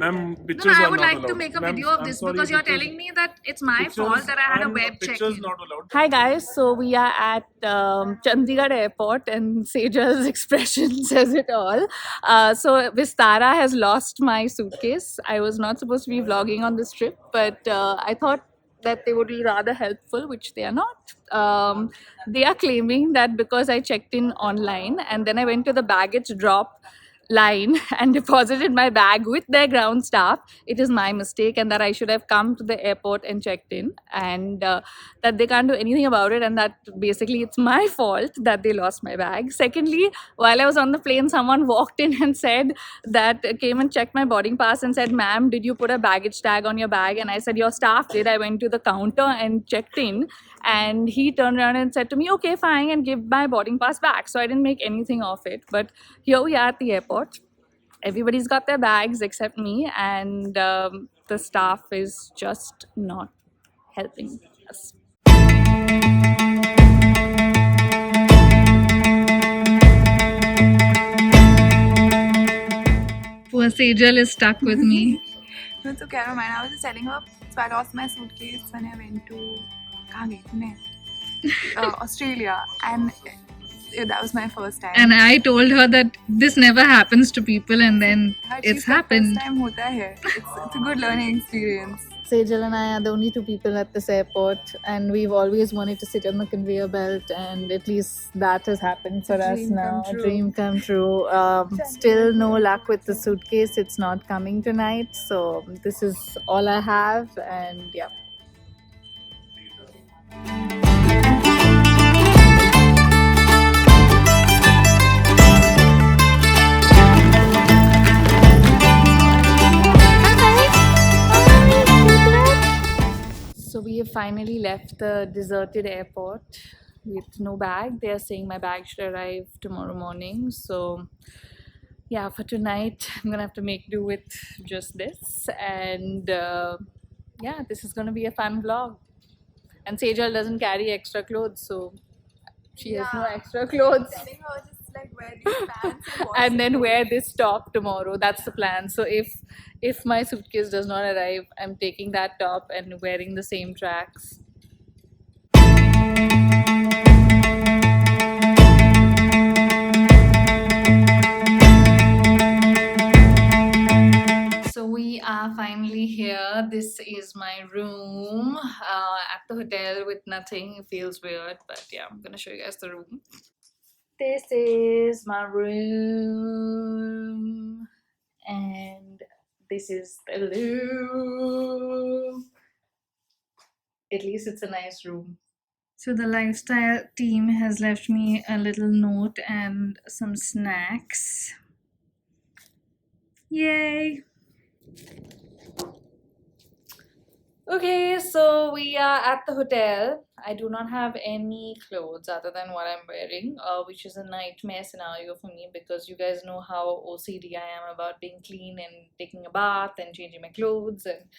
Ma'am, No, pictures I are would not like to allowed. make a Ma'am, video of I'm this sorry, because you're pictures- telling me that it's my fault that I had a web Pictures check-in. not allowed. Hi guys, so we are at Chandigarh airport and Sejal's expression says it all. So Vistara has lost my suitcase. I was not supposed to be vlogging on this trip, but I thought that they would be rather helpful, which they are not. They are claiming that because I checked in online and then I went to the baggage drop line and deposited my bag with their ground staff, it is my mistake, and that I should have come to the airport and checked in, and that they can't do anything about it, and that basically it's my fault that they lost my bag. Secondly, while I was on the plane, someone walked in and said that came and checked my boarding pass and said, "Ma'am, did you put a baggage tag on your bag?" And I said, "Your staff did." I went to the counter and checked in, and he turned around and said to me, "Okay, fine," and give my boarding pass back. So I didn't make anything of it. But here we are at the airport. Everybody's got their bags except me, and the staff is just not helping us. Poor Sejal is stuck with me. No, it's okay, I don't mind. I was just telling her, so I lost my suitcase when I went to Australia, and that was my first time. And I told her that this never happens to people, and then it's happened. First time hota hai. It's a good learning experience. Sejal and I are the only two people at this airport, and we've always wanted to sit on the conveyor belt, and at least that has happened for us now. A dream come true. Still no luck with the suitcase. It's not coming tonight, so this is all I have, and yeah. So we have finally left the deserted airport with no bag. They are saying my bag should arrive tomorrow morning. So yeah, for tonight I'm gonna have to make do with just this. And yeah, this is gonna be a fun vlog. And Sejal doesn't carry extra clothes, so she has no extra clothes. Telling her just like wear these pants And then wear this top tomorrow. That's the plan. So if my suitcase does not arrive, I'm taking that top and wearing the same tracks. So we are finally here. This is my room at the hotel with nothing. It feels weird, but yeah, I'm gonna show you guys the room. This is my room, and this is the room. At least it's a nice room. So the lifestyle team has left me a little note and some snacks. Yay! Okay, so we are at the hotel. I do not have any clothes other than what I'm wearing, which is a nightmare scenario for me because you guys know how OCD I am about being clean and taking a bath and changing my clothes, and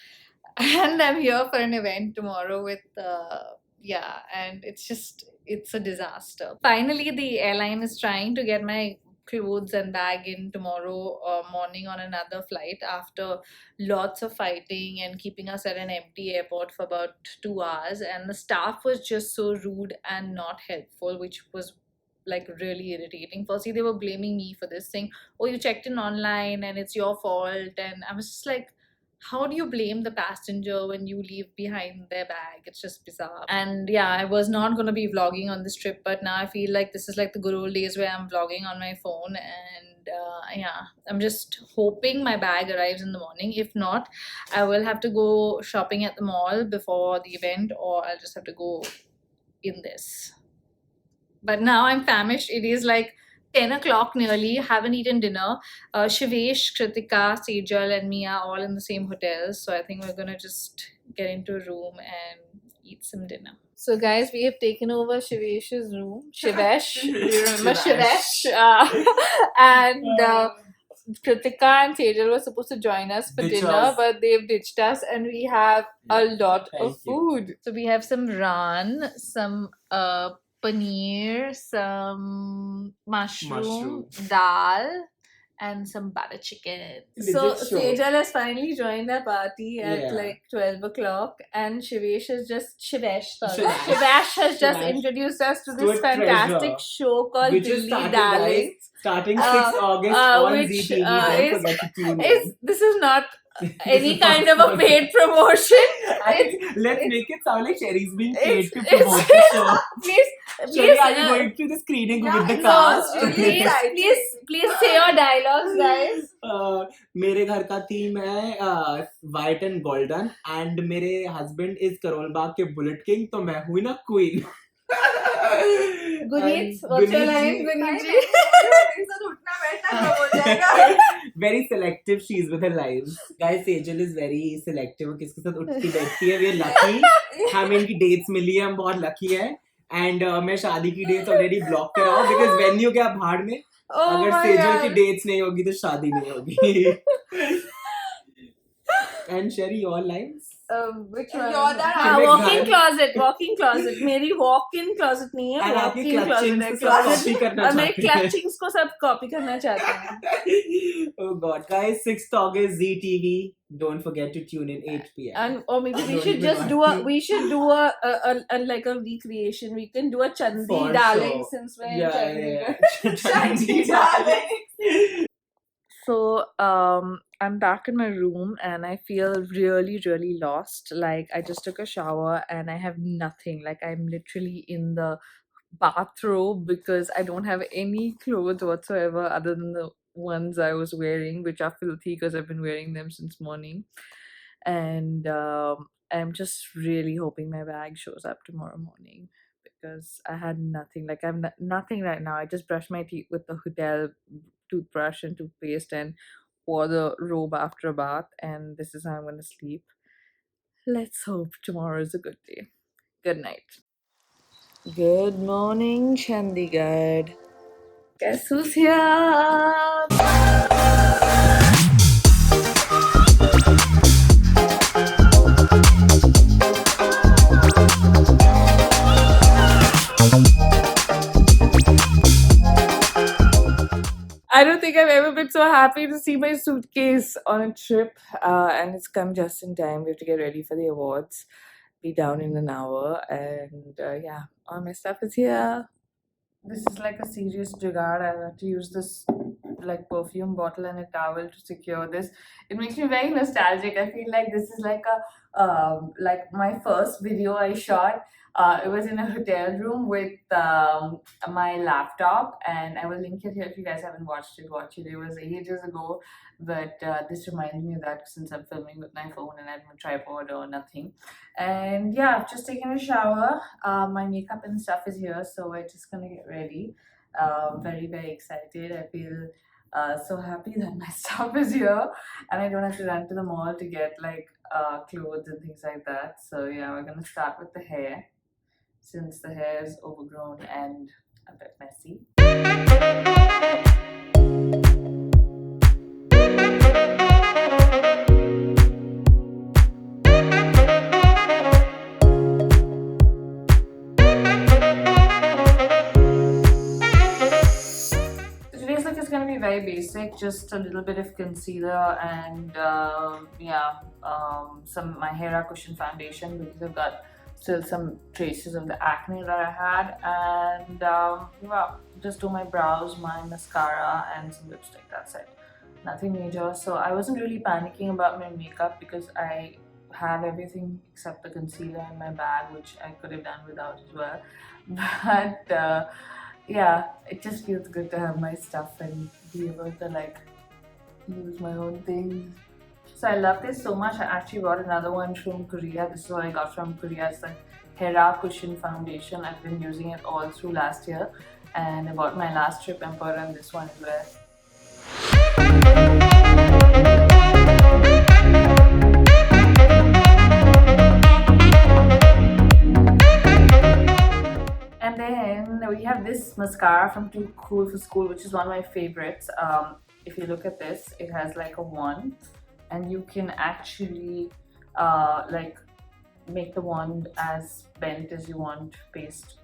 and I'm here for an event tomorrow with yeah, and it's a disaster. Finally, the airline is trying to get my clothes and bag in tomorrow morning on another flight after lots of fighting and keeping us at an empty airport for about 2 hours, and the staff was just so rude and not helpful, which was like really irritating. Firstly, they were blaming me for this, saying, "Oh, you checked in online and it's your fault," and I was just like, how do you blame the passenger when you leave behind their bag? It's just bizarre. And yeah, I was not going to be vlogging on this trip, but now I feel like this is like the good old days where I'm vlogging on my phone. And yeah, I'm just hoping my bag arrives in the morning. If not, I will have to go shopping at the mall before the event, or I'll just have to go in this. But now I'm famished. It is like 10 o'clock nearly, haven't eaten dinner. Shivesh, Kritika, Sejal and me are all in the same hotel. So I think we're gonna just get into a room and eat some dinner. So guys, we have taken over Shivesh's room. Shivesh, do you remember Shivesh? And Kritika and Sejal were supposed to join us for dinner, but they've ditched us, and we have a lot of food. So we have some raan, some paneer, some mushroom, dal, and some butter chicken. Legit So show. Sejal has finally joined our party at Yeah. like 12 o'clock, and Shivesh has just Shivash. introduced us to To this a fantastic treasure, show called which is Dilli starting, Darling. guys, starting 6 August on which, ZTV. Don't is- forget to tune Is in. this is not This any is not kind of a sponsored. paid promotion? Let's make it sound like Sherry's being paid It's- to promote the show. Please, Sherry, are you going to the screening with the cast? please say your dialogues, guys. मेरे घर का theme है white and golden and मेरे husband is Karol Bagh के bullet king, तो मैं हुई ना queen. Guneet, what's your line, Guneet ji? Very selective she is with her lives. Guys, Sejal is very selective. वो किसके साथ उठती बैठती है. We are lucky. हमें इनकी dates मिली है. हम बहुत lucky है. And मैं शादी की dates already block कर रहा हूँ because venue क्या भाड़ में. अगर सेजल की dates नहीं होगी तो शादी नहीं होगी. And Sherry, your lines? Which one? Walk-in walk-in closet. मेरी walk-in closet नहीं है. And आपकी walk-in closet है. clutchings को सब Closet. copy करना मेरे चाहते हैं. clutchings को सब copy करना चाहते हैं. Oh God, guys! 6th August ZTV. Don't forget to tune in 8 p.m. And or maybe we Don't should even just want do a like a recreation. We can do a Chandi For Darling sure. since we're in Chandigarh. Chandi darling. So I'm back in my room and I feel really, really lost. Like I just took a shower and I have nothing. Like I'm literally in the bathrobe because I don't have any clothes whatsoever other than the ones I was wearing, which are filthy because I've been wearing them since morning. And I'm just really hoping my bag shows up tomorrow morning because I had nothing. Like I'm nothing right now. I just brushed my teeth with the hotel toothbrush and toothpaste and wore the robe after a bath, and this is how I'm going to sleep. Let's hope tomorrow is a good day. Good night. Good morning, Chandigarh. Guess who's here? I don't think I've ever been so happy to see my suitcase on a trip, and it's come just in time. We have to get ready for the awards. Be down in an hour, and yeah, all my stuff is here. This is like a serious jugaad. I have to use this like perfume bottle and a towel to secure this. It makes me very nostalgic. I feel like this is like like my first video I shot. It was in a hotel room with my laptop, and I will link it here if you guys haven't watched it. Watch it. It was ages ago, but this reminds me of that since I'm filming with my phone and I have no tripod or nothing. And yeah, I've just taken a shower. My makeup and stuff is here, so we're just gonna get ready. Very, very excited. I feel so happy that my stuff is here and I don't have to run to the mall to get like clothes and things like that. So yeah, we're gonna start with the hair since the hair is overgrown and a bit messy. Today's look is going to be very basic, just a little bit of concealer and yeah, some my hair cushion foundation because I've got still some traces of the acne that I had, and yeah, just do my brows, my mascara and some lipstick. That's it, nothing major. So I wasn't really panicking about my makeup because I have everything except the concealer in my bag, which I could have done without as well. But yeah, it just feels good to have my stuff and be able to like use my own things. So I love this so much. I actually bought another one from Korea. This is what I got from Korea. It's the Hair Cushion Foundation. I've been using it all through last year, and I bought my last trip and put on this one as well. And then we have this mascara from Too Cool for School, which is one of my favorites. If you look at this, it has like a wand, and you can actually like make the wand as bent as you want based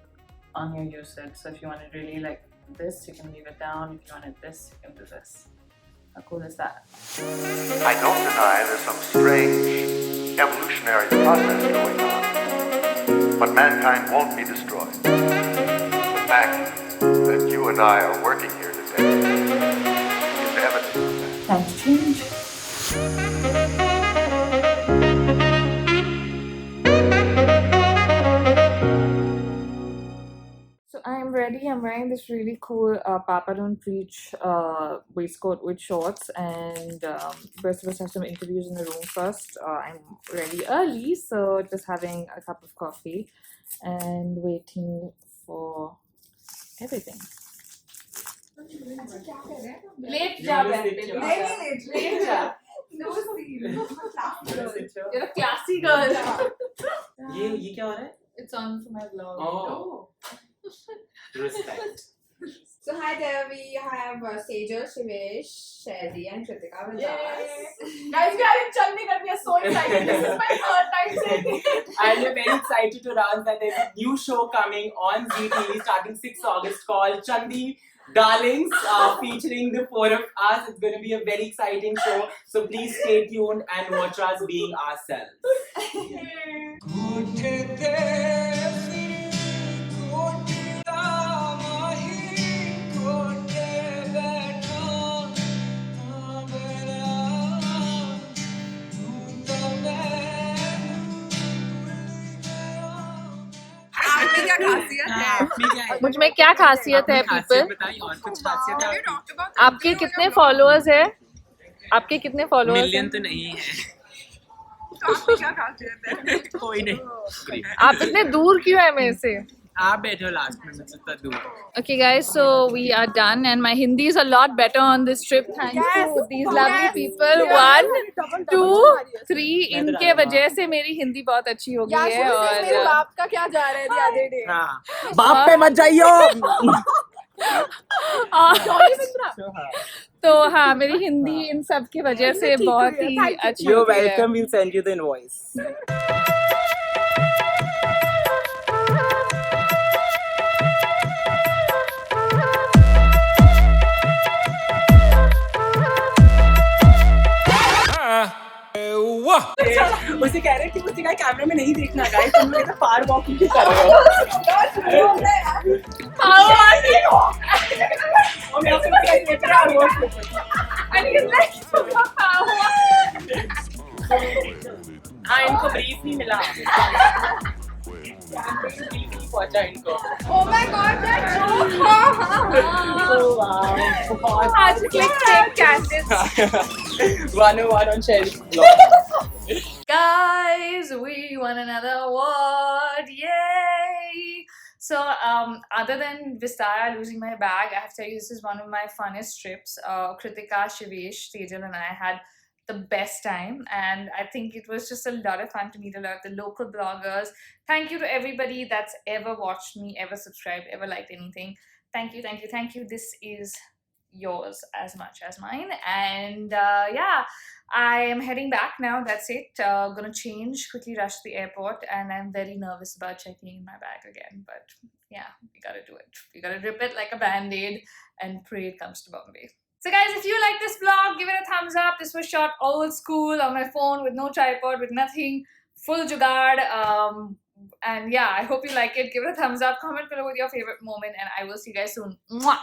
on your usage. So if you want it really like this, you can leave it down. If you want it this, you can do this. How cool is that? I don't deny there's some strange evolutionary process going on, but mankind won't be destroyed. The fact that you and I are working here today is evidence of that. Time to change. So I'm ready. I'm wearing this really cool Papa Don't Preach waistcoat with shorts, and we're supposed to have some interviews in the room first. I'm ready early, so just having a cup of coffee and waiting for everything. Late Yeah, job, late job. late job. No scene. You're a classy girl. ये क्या हो रहा है? It's on for my vlog. Oh, respect. So hi there, we have Sejal, Shivesh, Sherry and Kritika with us. Guys, we are in Chandigarh. We are so excited. This is my third time saying it. And we're very excited to announce that there's a new show coming on ZTV starting 6th August called Chandi Darlings, featuring the four of us. It's going to be a very exciting show. So please stay tuned and watch us being ourselves. आपने क्या खासियत है? मुझ में क्या खासियत है people? बताइए और कुछ खासियत Have you talked about आपके कितने followers है? आपके कितने followers मिलियन हैं? तो नहीं है तो आपकी क्या खासियत है? कोई नहीं आप इतने दूर क्यों है मेरे से? आप बैठो लास्ट में मुझसे इतना दूर Okay guys, so we are done and my Hindi is a lot better on this trip thanks to these lovely people. 1, 2, 3 इनके वजह से मेरी हिंदी बहुत अच्छी हो गई है मेरे और बाप का क्या जा रहा है the other day? हाँ बाप पे मत जाइयो तो हाँ मेरी हिंदी इन सब की वजह से बहुत ही अच्छी You're हो गई है. welcome, we'll send you the invoice. उसे कह रहे कि मुझे का कैमरे में नहीं देखना गाइस तुम लोग फार वॉकिंग क्यों कर रहे हो और मैं उससे फार वॉक हाँ इनको ब्रीफ नहीं मिला ब्रीफ नहीं पहुंचा इनको Oh my god, that joke! Oh wow आज click take candidates. 101 on Sherry's vlog. Guys, we won another award! Yay! So, other than Vistara losing my bag, I have to tell you this is one of my funnest trips. Kritika, Shivesh, Sejal, and I had the best time, and I think it was just a lot of fun to meet a lot of the local bloggers. Thank you to everybody that's ever watched me, ever subscribed, ever liked anything. Thank you, thank you, thank you. This is yours as much as mine, and yeah, I am heading back now. That's it. Gonna change, quickly rush to the airport, and I'm very nervous about checking in my bag again, but yeah, we gotta do it. We gotta rip it like a band-aid and pray it comes to Bombay. So guys, if you like this vlog, give it a thumbs up. This was shot old school on my phone with no tripod, with nothing, full jugaad. And yeah, I hope you like it. Give it a thumbs up, comment below with your favorite moment, and I will see you guys soon. Mwah!